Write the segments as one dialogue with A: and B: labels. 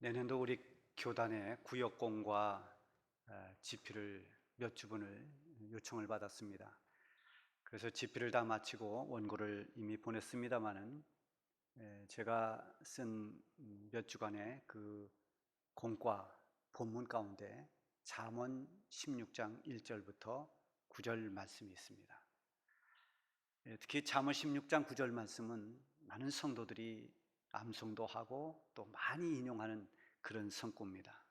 A: 내년도 우리 교단의 구역공과 집필을 몇 주분을 요청을 받았습니다. 그래서 집필을 다 마치고 원고를 이미 보냈습니다마는 제가 쓴 몇 주간의 그 공과 본문 가운데 잠언 16장 1절부터 9절 말씀이 있습니다. 특히 잠언 16장 9절 말씀은 많은 성도들이 암송도 하고 또 많이 인용하는 그런 성구입니다.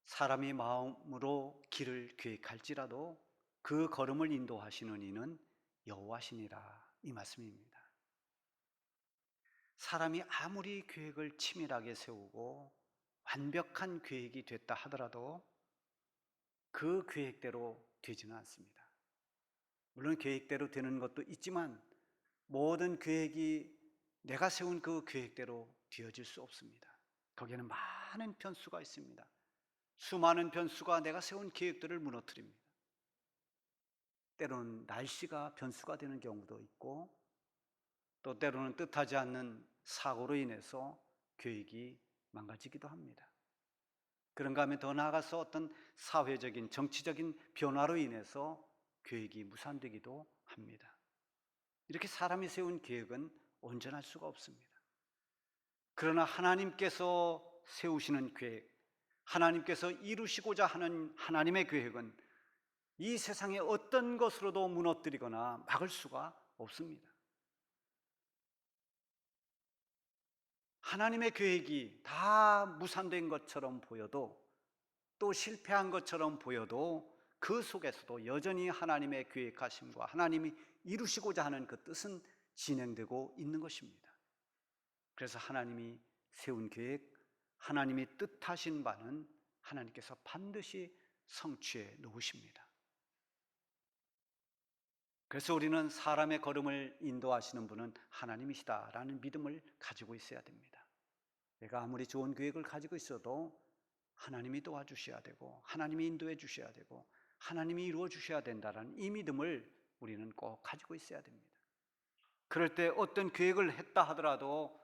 A: 사람이 마음으로 길을 계획할지라도 그 걸음을 인도하시는 이는 여호와시니라, 이 말씀입니다. 사람이 아무리 계획을 치밀하게 세우고 완벽한 계획이 됐다 하더라도 그 계획대로 되지는 않습니다. 물론 계획대로 되는 것도 있지만 모든 계획이 내가 세운 그 계획대로 되어질 수 없습니다. 거기에는 많은 변수가 있습니다. 수많은 변수가 내가 세운 계획들을 무너뜨립니다. 때로는 날씨가 변수가 되는 경우도 있고, 또 때로는 뜻하지 않는 사고로 인해서 계획이 망가지기도 합니다. 그런가 하면 더 나아가서 어떤 사회적인 정치적인 변화로 인해서 계획이 무산되기도 합니다. 이렇게 사람이 세운 계획은 온전할 수가 없습니다. 그러나 하나님께서 세우시는 계획, 하나님께서 이루시고자 하는 하나님의 계획은 이 세상의 어떤 것으로도 무너뜨리거나 막을 수가 없습니다. 하나님의 계획이 다 무산된 것처럼 보여도, 또 실패한 것처럼 보여도 그 속에서도 여전히 하나님의 계획하심과 하나님이 이루시고자 하는 그 뜻은 진행되고 있는 것입니다. 그래서 하나님이 세운 계획, 하나님이 뜻하신 바는 하나님께서 반드시 성취해 놓으십니다. 그래서 우리는 사람의 걸음을 인도하시는 분은 하나님이시다라는 믿음을 가지고 있어야 됩니다. 내가 아무리 좋은 계획을 가지고 있어도 하나님이 도와주셔야 되고, 하나님이 인도해 주셔야 되고, 하나님이 이루어 주셔야 된다는 이 믿음을 우리는 꼭 가지고 있어야 됩니다. 그럴 때 어떤 계획을 했다 하더라도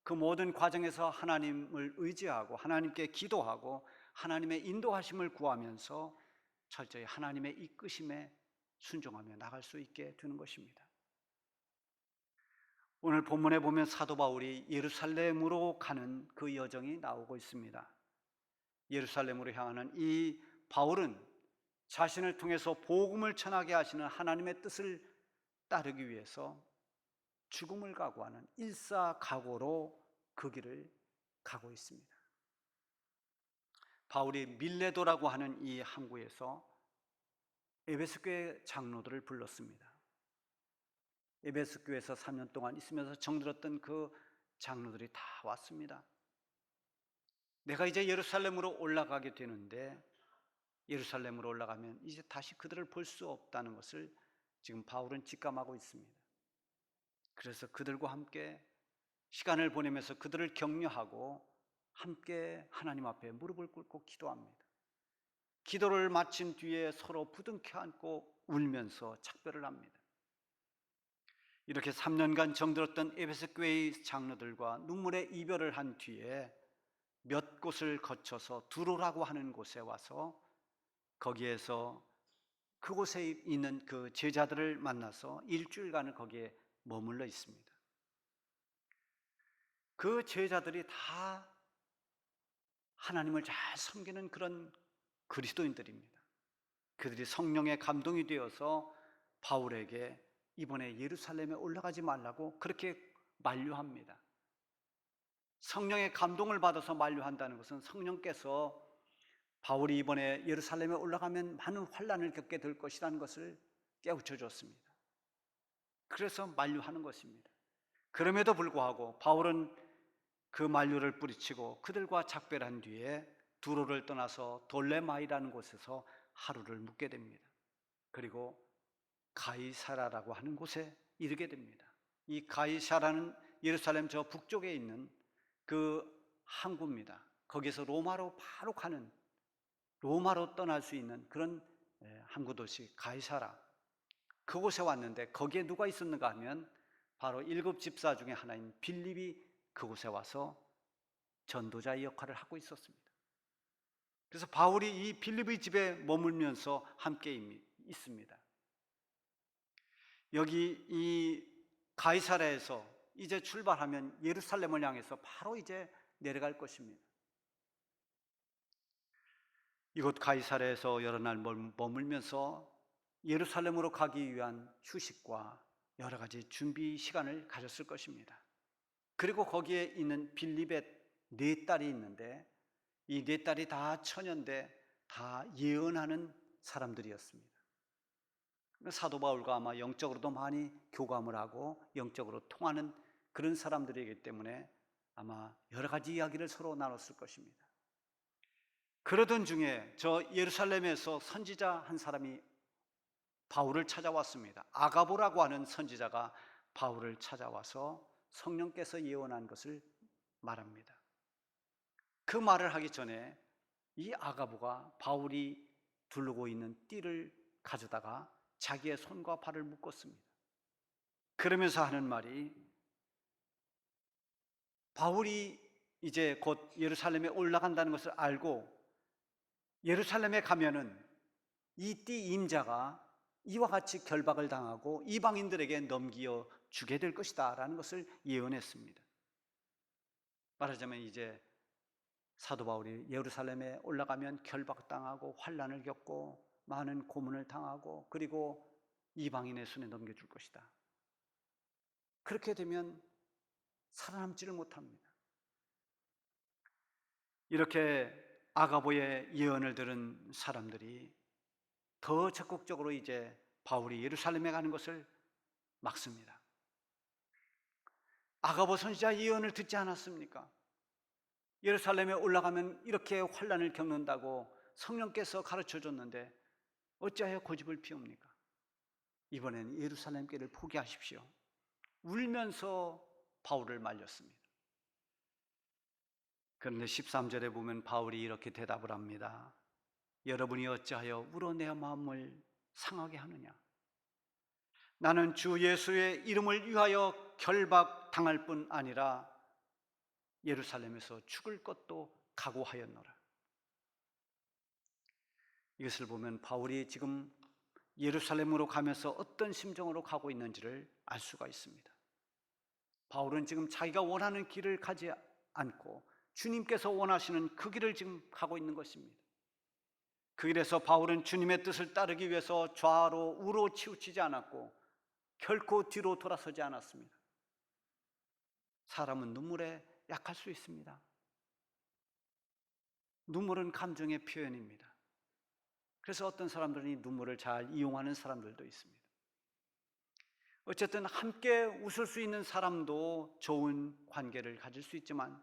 A: 그 모든 과정에서 하나님을 의지하고 하나님께 기도하고 하나님의 인도하심을 구하면서 철저히 하나님의 이끄심에 순종하며 나갈 수 있게 되는 것입니다. 오늘 본문에 보면 사도 바울이 예루살렘으로 가는 그 여정이 나오고 있습니다. 예루살렘으로 향하는 이 바울은 자신을 통해서 복음을 전하게 하시는 하나님의 뜻을 따르기 위해서 죽음을 각오하는 일사각오로 그 길을 가고 있습니다. 바울이 밀레도라고 하는 이 항구에서 에베소 교회 장로들을 불렀습니다. 에베소 교회에서 3년 동안 있으면서 정들었던 그 장로들이 다 왔습니다. 내가 이제 예루살렘으로 올라가게 되는데, 예루살렘으로 올라가면 이제 다시 그들을 볼 수 없다는 것을 지금 바울은 직감하고 있습니다. 그래서 그들과 함께 시간을 보내면서 그들을 격려하고 함께 하나님 앞에 무릎을 꿇고 기도합니다. 기도를 마친 뒤에 서로 부둥켜 안고 울면서 작별을 합니다. 이렇게 3년간 정들었던 에베소 교회의 장로들과 눈물의 이별을 한 뒤에 몇 곳을 거쳐서 두로라고 하는 곳에 와서 거기에서 그곳에 있는 그 제자들을 만나서 일주일간을 거기에 머물러 있습니다. 그 제자들이 다 하나님을 잘 섬기는 그런 그리스도인들입니다. 그들이 성령의 감동이 되어서 바울에게 이번에 예루살렘에 올라가지 말라고 그렇게 만류합니다. 성령의 감동을 받아서 만류한다는 것은 성령께서 바울이 이번에 예루살렘에 올라가면 많은 환난을 겪게 될 것이라는 것을 깨우쳐 줬습니다. 그래서 만류하는 것입니다. 그럼에도 불구하고 바울은 그 만류를 뿌리치고 그들과 작별한 뒤에 두로를 떠나서 돌레마이라는 곳에서 하루를 묵게 됩니다. 그리고 가이사라라고 하는 곳에 이르게 됩니다. 이 가이사라는 예루살렘 저 북쪽에 있는 그 항구입니다. 거기서 로마로 바로 가는, 로마로 떠날 수 있는 그런 항구 도시 가이사라, 그곳에 왔는데 거기에 누가 있었는가 하면 바로 7 집사 중에 하나인 빌립이 그곳에 와서 전도자의 역할을 하고 있었습니다. 그래서 바울이 이 빌립의 집에 머물면서 함께 있습니다. 여기 이 가이사랴에서 이제 출발하면 예루살렘을 향해서 바로 이제 내려갈 것입니다. 이곳 가이사랴에서 여러 날 머물면서 예루살렘으로 가기 위한 휴식과 여러 가지 준비 시간을 가졌을 것입니다. 그리고 거기에 있는 빌립의 4딸이 있는데 이 4딸이 다 처녀인데 다 예언하는 사람들이었습니다. 사도 바울과 아마 영적으로도 많이 교감을 하고 영적으로 통하는 그런 사람들이기 때문에 아마 여러 가지 이야기를 서로 나눴을 것입니다. 그러던 중에 저 예루살렘에서 선지자 한 사람이 바울을 찾아왔습니다. 아가보라고 하는 선지자가 바울을 찾아와서 성령께서 예언한 것을 말합니다. 그 말을 하기 전에 이 아가보가 바울이 두르고 있는 띠를 가져다가 자기의 손과 발을 묶었습니다. 그러면서 하는 말이, 바울이 이제 곧 예루살렘에 올라간다는 것을 알고 예루살렘에 가면은 이 띠 임자가 이와 같이 결박을 당하고 이방인들에게 넘겨 주게 될 것이다 라는 것을 예언했습니다. 말하자면 이제 사도 바울이 예루살렘에 올라가면 결박당하고 환난을 겪고 많은 고문을 당하고 그리고 이방인의 손에 넘겨줄 것이다. 그렇게 되면 살아남지를 못합니다. 이렇게 아가보의 예언을 들은 사람들이 더 적극적으로 이제 바울이 예루살렘에 가는 것을 막습니다. 아가보 선지자 예언을 듣지 않았습니까? 예루살렘에 올라가면 이렇게 환난을 겪는다고 성령께서 가르쳐줬는데 어찌하여 고집을 피웁니까? 이번엔 예루살렘 길을 포기하십시오. 울면서 바울을 말렸습니다. 그런데 13절에 보면 바울이 이렇게 대답을 합니다. 여러분이 어찌하여 울어 내 마음을 상하게 하느냐? 나는 주 예수의 이름을 위하여 결박당할 뿐 아니라 예루살렘에서 죽을 것도 각오하였노라. 이것을 보면 바울이 지금 예루살렘으로 가면서 어떤 심정으로 가고 있는지를 알 수가 있습니다. 바울은 지금 자기가 원하는 길을 가지 않고 주님께서 원하시는 그 길을 지금 가고 있는 것입니다. 그 길에서 바울은 주님의 뜻을 따르기 위해서 좌로 우로 치우치지 않았고 결코 뒤로 돌아서지 않았습니다. 사람은 눈물에 약할 수 있습니다. 눈물은 감정의 표현입니다. 그래서 어떤 사람들은 이 눈물을 잘 이용하는 사람들도 있습니다. 어쨌든 함께 웃을 수 있는 사람도 좋은 관계를 가질 수 있지만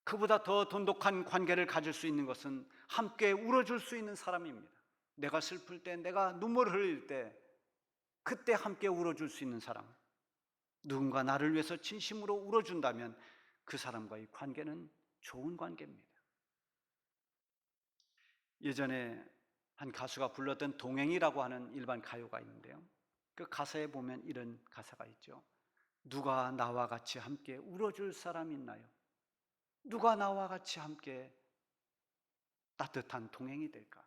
A: 그보다 더 돈독한 관계를 가질 수 있는 것은 함께 울어줄 수 있는 사람입니다. 내가 슬플 때, 내가 눈물을 흘릴 때 그때 함께 울어줄 수 있는 사람, 누군가 나를 위해서 진심으로 울어준다면 그 사람과의 관계는 좋은 관계입니다. 예전에 한 가수가 불렀던 동행이라고 하는 일반 가요가 있는데요, 그 가사에 보면 이런 가사가 있죠. 누가 나와 같이 함께 울어줄 사람 있나요? 누가 나와 같이 함께 따뜻한 동행이 될까?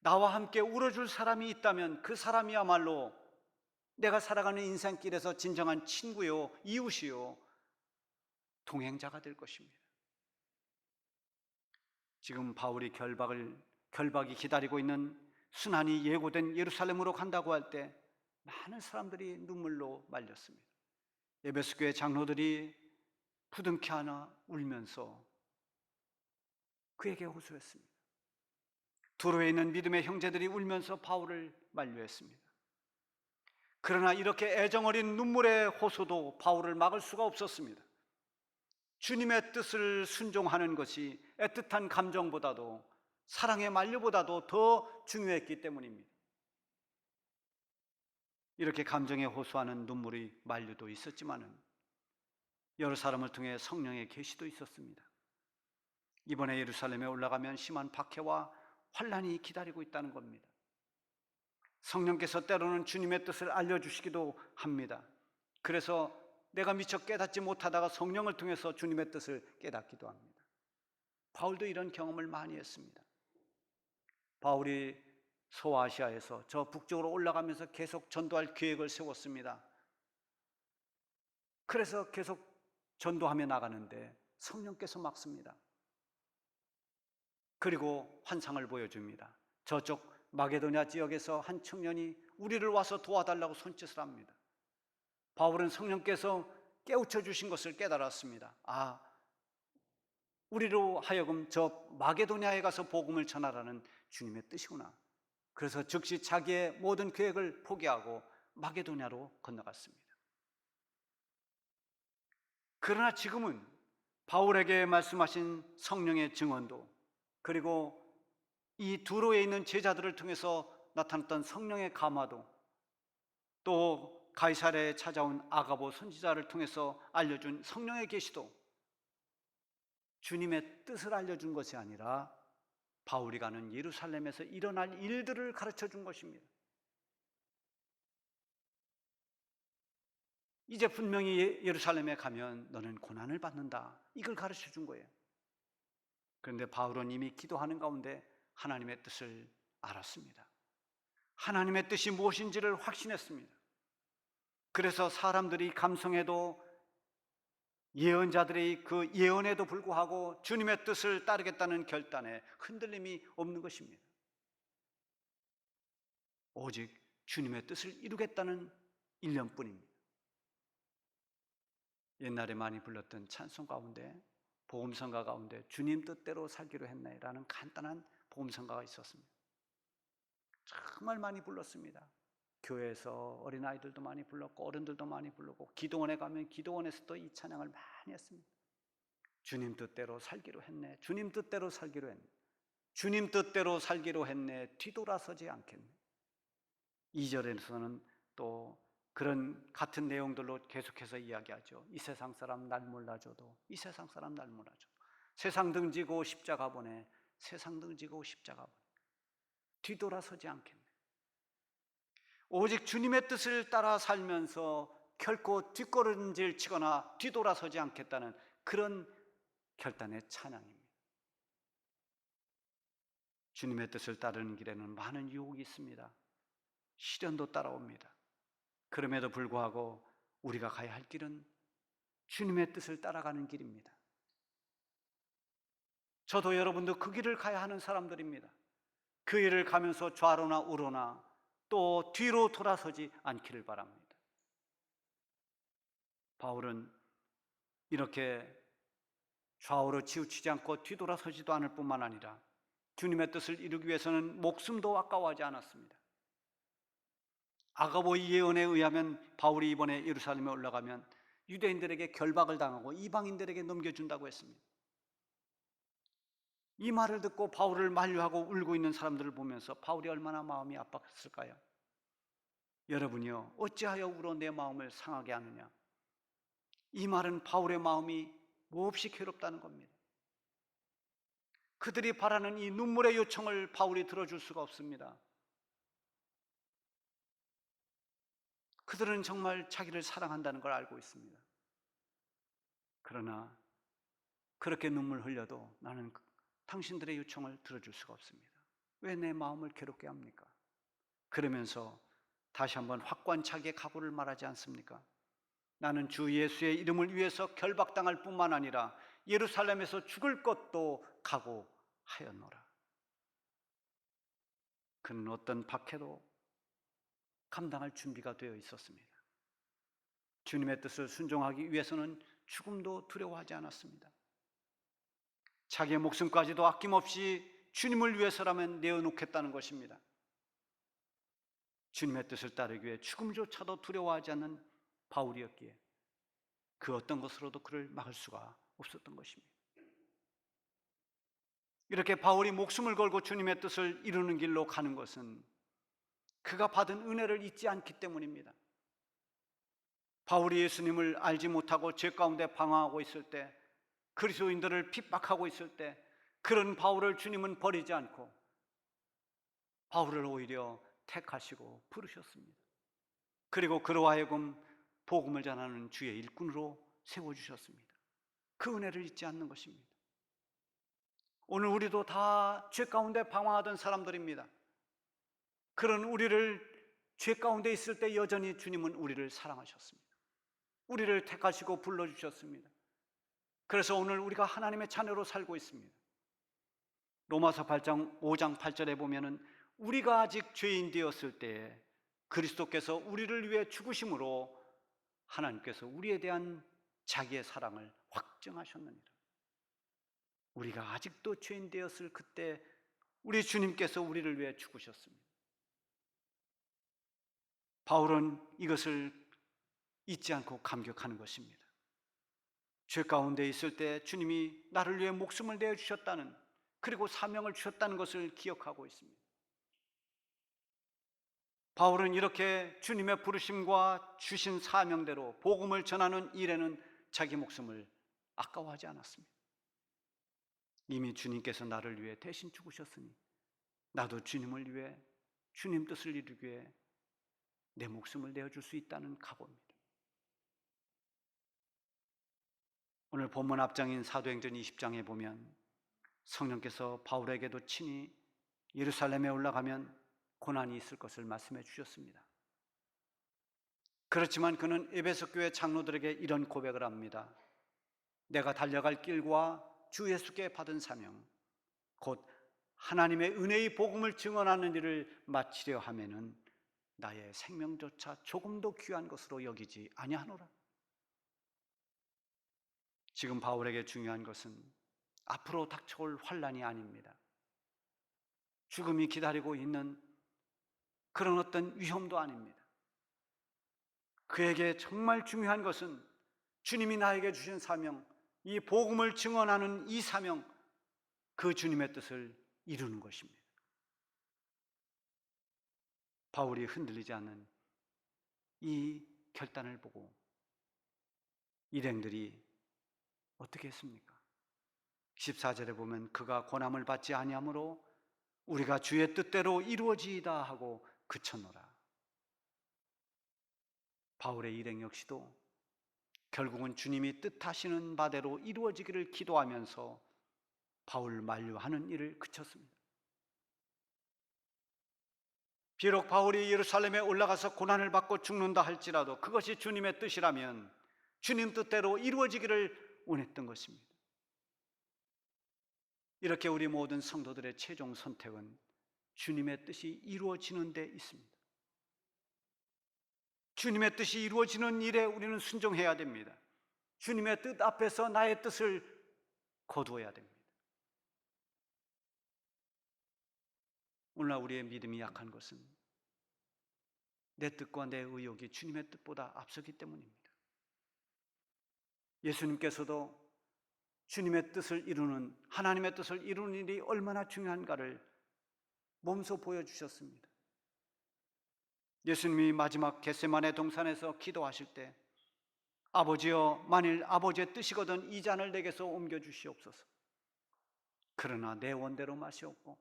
A: 나와 함께 울어줄 사람이 있다면 그 사람이야말로 내가 살아가는 인생길에서 진정한 친구요, 이웃이요, 동행자가 될 것입니다. 지금 바울이 결박이 기다리고 있는 순환이 예고된 예루살렘으로 간다고 할 때 많은 사람들이 눈물로 말렸습니다. 에베소 교회 장로들이 부둥켜 안아 울면서 그에게 호소했습니다. 두로에 있는 믿음의 형제들이 울면서 바울을 만류했습니다. 그러나 이렇게 애정어린 눈물의 호소도 바울을 막을 수가 없었습니다. 주님의 뜻을 순종하는 것이 애틋한 감정보다도 사랑의 만류보다도 더 중요했기 때문입니다. 이렇게 감정에 호소하는 눈물의 만류도 있었지만은 여러 사람을 통해 성령의 계시도 있었습니다. 이번에 예루살렘에 올라가면 심한 박해와 환난이 기다리고 있다는 겁니다. 성령께서 때로는 주님의 뜻을 알려주시기도 합니다. 그래서 내가 미처 깨닫지 못하다가 성령을 통해서 주님의 뜻을 깨닫기도 합니다. 바울도 이런 경험을 많이 했습니다. 바울이 소아시아에서 저 북쪽으로 올라가면서 계속 전도할 계획을 세웠습니다. 그래서 계속 전도하며 나가는데 성령께서 막습니다. 그리고 환상을 보여줍니다. 저쪽 마게도냐 지역에서 한 청년이 우리를 와서 도와달라고 손짓을 합니다. 바울은 성령께서 깨우쳐 주신 것을 깨달았습니다. 우리로 하여금 저 마게도냐에 가서 복음을 전하라는 주님의 뜻이구나. 그래서 즉시 자기의 모든 계획을 포기하고 마게도냐로 건너갔습니다. 그러나 지금은 바울에게 말씀하신 성령의 증언도, 그리고 이 두로에 있는 제자들을 통해서 나타났던 성령의 감화도, 또 가이사랴에 찾아온 아가보 선지자를 통해서 알려준 성령의 계시도 주님의 뜻을 알려준 것이 아니라 바울이 가는 예루살렘에서 일어날 일들을 가르쳐 준 것입니다. 이제 분명히 예루살렘에 가면 너는 고난을 받는다, 이걸 가르쳐 준 거예요. 그런데 바울은 이미 기도하는 가운데 하나님의 뜻을 알았습니다. 하나님의 뜻이 무엇인지를 확신했습니다. 그래서 사람들이 감성해도, 예언자들의 그 예언에도 불구하고 주님의 뜻을 따르겠다는 결단에 흔들림이 없는 것입니다. 오직 주님의 뜻을 이루겠다는 일념뿐입니다. 옛날에 많이 불렀던 찬송 가운데, 복음성가 가운데 주님 뜻대로 살기로 했네 라는 간단한 복음성가가 있었습니다. 정말 많이 불렀습니다. 교회에서 어린아이들도 많이 불렀고 어른들도 많이 부르고, 기도원에 가면 기도원에서도 이 찬양을 많이 했습니다. 주님 뜻대로 살기로 했네, 주님 뜻대로 살기로 했네, 주님 뜻대로 살기로 했네, 뒤돌아서지 않겠네. 2절에서는 또 그런 같은 내용들로 계속해서 이야기하죠. 이 세상 사람 날 몰라줘도, 이 세상 사람 날 몰라줘도, 세상 등지고 십자가 보내, 세상 등지고 십자가 보내, 뒤돌아서지 않겠네. 오직 주님의 뜻을 따라 살면서 결코 뒷걸음질 치거나 뒤돌아서지 않겠다는 그런 결단의 찬양입니다. 주님의 뜻을 따르는 길에는 많은 유혹이 있습니다. 시련도 따라옵니다. 그럼에도 불구하고 우리가 가야 할 길은 주님의 뜻을 따라가는 길입니다. 저도 여러분도 그 길을 가야 하는 사람들입니다. 그 길을 가면서 좌로나 우로나 또 뒤로 돌아서지 않기를 바랍니다. 바울은 이렇게 좌우로 치우치지 않고 뒤돌아서지도 않을 뿐만 아니라 주님의 뜻을 이루기 위해서는 목숨도 아까워하지 않았습니다. 아가보의 예언에 의하면 바울이 이번에 예루살렘에 올라가면 유대인들에게 결박을 당하고 이방인들에게 넘겨준다고 했습니다. 이 말을 듣고 바울을 만류하고 울고 있는 사람들을 보면서 바울이 얼마나 마음이 아팠을까요? 여러분이요, 어찌하여 울어 내 마음을 상하게 하느냐? 이 말은 바울의 마음이 몹시 괴롭다는 겁니다. 그들이 바라는 이 눈물의 요청을 바울이 들어줄 수가 없습니다. 그들은 정말 자기를 사랑한다는 걸 알고 있습니다. 그러나 그렇게 눈물 흘려도 나는 당신들의 요청을 들어줄 수가 없습니다. 왜 내 마음을 괴롭게 합니까? 그러면서 다시 한번 확고한차게 각오를 말하지 않습니까? 나는 주 예수의 이름을 위해서 결박당할 뿐만 아니라 예루살렘에서 죽을 것도 각오하였노라. 그는 어떤 박해도 감당할 준비가 되어 있었습니다. 주님의 뜻을 순종하기 위해서는 죽음도 두려워하지 않았습니다. 자기의 목숨까지도 아낌없이 주님을 위해서라면 내어놓겠다는 것입니다. 주님의 뜻을 따르기 위해 죽음조차도 두려워하지 않는 바울이었기에 그 어떤 것으로도 그를 막을 수가 없었던 것입니다. 이렇게 바울이 목숨을 걸고 주님의 뜻을 이루는 길로 가는 것은 그가 받은 은혜를 잊지 않기 때문입니다. 바울이 예수님을 알지 못하고 죄 가운데 방황하고 있을 때, 그리스도인들을 핍박하고 있을 때 그런 바울을 주님은 버리지 않고 바울을 오히려 택하시고 부르셨습니다. 그리고 그로 하여금 복음을 전하는 주의 일꾼으로 세워주셨습니다. 그 은혜를 잊지 않는 것입니다. 오늘 우리도 다 죄 가운데 방황하던 사람들입니다. 그런 우리를 죄 가운데 있을 때 여전히 주님은 우리를 사랑하셨습니다. 우리를 택하시고 불러주셨습니다. 그래서 오늘 우리가 하나님의 자녀로 살고 있습니다. 로마서 5장 8절에 보면은 우리가 아직 죄인 되었을 때에 그리스도께서 우리를 위해 죽으심으로 하나님께서 우리에 대한 자기의 사랑을 확증하셨느니라. 우리가 아직도 죄인 되었을 그때 우리 주님께서 우리를 위해 죽으셨습니다. 바울은 이것을 잊지 않고 감격하는 것입니다. 죄 가운데 있을 때 주님이 나를 위해 목숨을 내어주셨다는, 그리고 사명을 주셨다는 것을 기억하고 있습니다. 바울은 이렇게 주님의 부르심과 주신 사명대로 복음을 전하는 일에는 자기 목숨을 아까워하지 않았습니다. 이미 주님께서 나를 위해 대신 죽으셨으니 나도 주님을 위해, 주님 뜻을 이루기 위해 내 목숨을 내어줄 수 있다는 각오입니다. 오늘 본문 앞장인 사도행전 20장에 보면 성령께서 바울에게도 친히 예루살렘에 올라가면 고난이 있을 것을 말씀해 주셨습니다. 그렇지만 그는 에베소 교회 장로들에게 이런 고백을 합니다. 내가 달려갈 길과 주 예수께 받은 사명, 곧 하나님의 은혜의 복음을 증언하는 일을 마치려 하면은 나의 생명조차 조금도 귀한 것으로 여기지 아니하노라. 지금 바울에게 중요한 것은 앞으로 닥쳐올 환난이 아닙니다. 죽음이 기다리고 있는 그런 어떤 위험도 아닙니다. 그에게 정말 중요한 것은 주님이 나에게 주신 사명, 이 복음을 증언하는 이 사명, 그 주님의 뜻을 이루는 것입니다. 바울이 흔들리지 않는 이 결단을 보고 일행들이 어떻게 했습니까? 14절에 보면 그가 고난을 받지 아니하므로 우리가 주의 뜻대로 이루어지이다 하고 그쳤노라. 바울의 일행 역시도 결국은 주님이 뜻하시는 바대로 이루어지기를 기도하면서 바울 만류하는 일을 그쳤습니다. 비록 바울이 예루살렘에 올라가서 고난을 받고 죽는다 할지라도 그것이 주님의 뜻이라면 주님 뜻대로 이루어지기를 원했던 것입니다. 이렇게 우리 모든 성도들의 최종 선택은 주님의 뜻이 이루어지는 데 있습니다. 주님의 뜻이 이루어지는 일에 우리는 순종해야 됩니다. 주님의 뜻 앞에서 나의 뜻을 거두어야 됩니다. 오늘날 우리의 믿음이 약한 것은 내 뜻과 내 의욕이 주님의 뜻보다 앞서기 때문입니다. 예수님께서도 주님의 뜻을 이루는, 하나님의 뜻을 이루는 일이 얼마나 중요한가를 몸소 보여주셨습니다. 예수님이 마지막 겟세마네 동산에서 기도하실 때 아버지여, 만일 아버지의 뜻이거든 이 잔을 내게서 옮겨주시옵소서. 그러나 내 원대로 마시옵고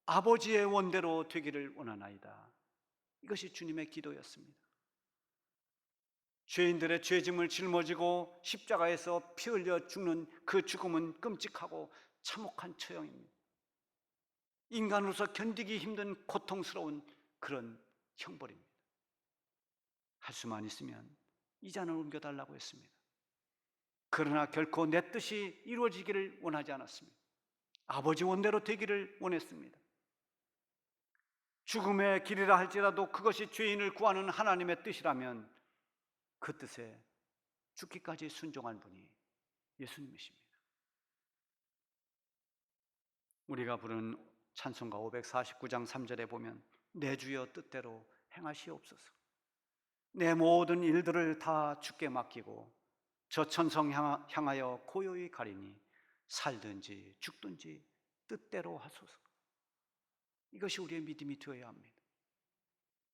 A: 아버지의 원대로 되기를 원하나이다. 이것이 주님의 기도였습니다. 죄인들의 죄짐을 짊어지고 십자가에서 피 흘려 죽는 그 죽음은 끔찍하고 참혹한 처형입니다. 인간으로서 견디기 힘든 고통스러운 그런 형벌입니다. 할 수만 있으면 이 잔을 옮겨달라고 했습니다. 그러나 결코 내 뜻이 이루어지기를 원하지 않았습니다. 아버지 원대로 되기를 원했습니다. 죽음의 길이라 할지라도 그것이 죄인을 구하는 하나님의 뜻이라면 그 뜻에 죽기까지 순종한 분이 예수님이십니다. 우리가 부르는 찬송가 549장 3절에 보면 내 주여 뜻대로 행하시옵소서. 내 모든 일들을 다 주께 맡기고 저 천성 향하여 고요히 가리니 살든지 죽든지 뜻대로 하소서. 이것이 우리의 믿음이 되어야 합니다.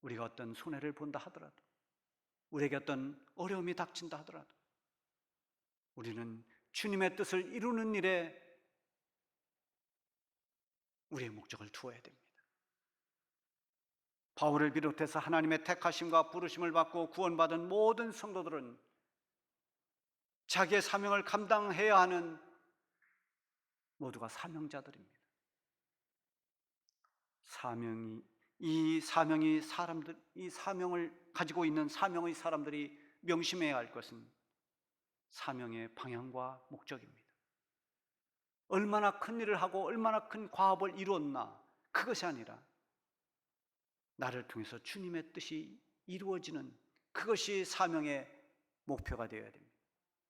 A: 우리가 어떤 손해를 본다 하더라도, 우리에게 어떤 어려움이 닥친다 하더라도 우리는 주님의 뜻을 이루는 일에 우리의 목적을 두어야 됩니다. 바울을 비롯해서 하나님의 택하심과 부르심을 받고 구원받은 모든 성도들은 자기의 사명을 감당해야 하는 모두가 사명자들입니다. 이 사명을 가지고 있는 사명의 사람들이 명심해야 할 것은 사명의 방향과 목적입니다. 얼마나 큰 일을 하고 얼마나 큰 과업을 이루었나, 그것이 아니라 나를 통해서 주님의 뜻이 이루어지는, 그것이 사명의 목표가 되어야 됩니다.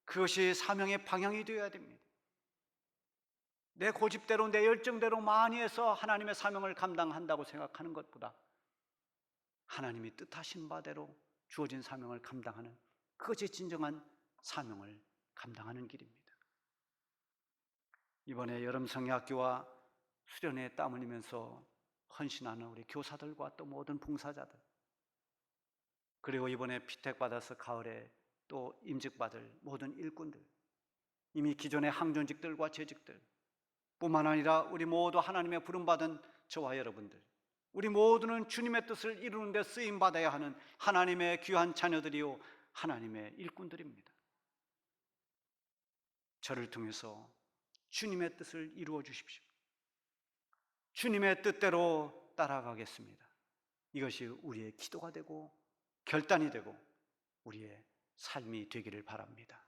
A: 그것이 사명의 방향이 되어야 됩니다. 내 고집대로 내 열정대로 많이 해서 하나님의 사명을 감당한다고 생각하는 것보다 하나님이 뜻하신 바대로 주어진 사명을 감당하는, 그것이 진정한 사명을 감당하는 길입니다. 이번에 여름 성야학교와 수련회에 땀 흘리면서 헌신하는 우리 교사들과 또 모든 봉사자들, 그리고 이번에 피택받아서 가을에 또 임직받을 모든 일꾼들, 이미 기존의 항존직들과 재직들 뿐만 아니라 우리 모두 하나님의 부름받은 저와 여러분들, 우리 모두는 주님의 뜻을 이루는 데 쓰임받아야 하는 하나님의 귀한 자녀들이요 하나님의 일꾼들입니다. 저를 통해서 주님의 뜻을 이루어 주십시오. 주님의 뜻대로 따라가겠습니다. 이것이 우리의 기도가 되고 결단이 되고 우리의 삶이 되기를 바랍니다.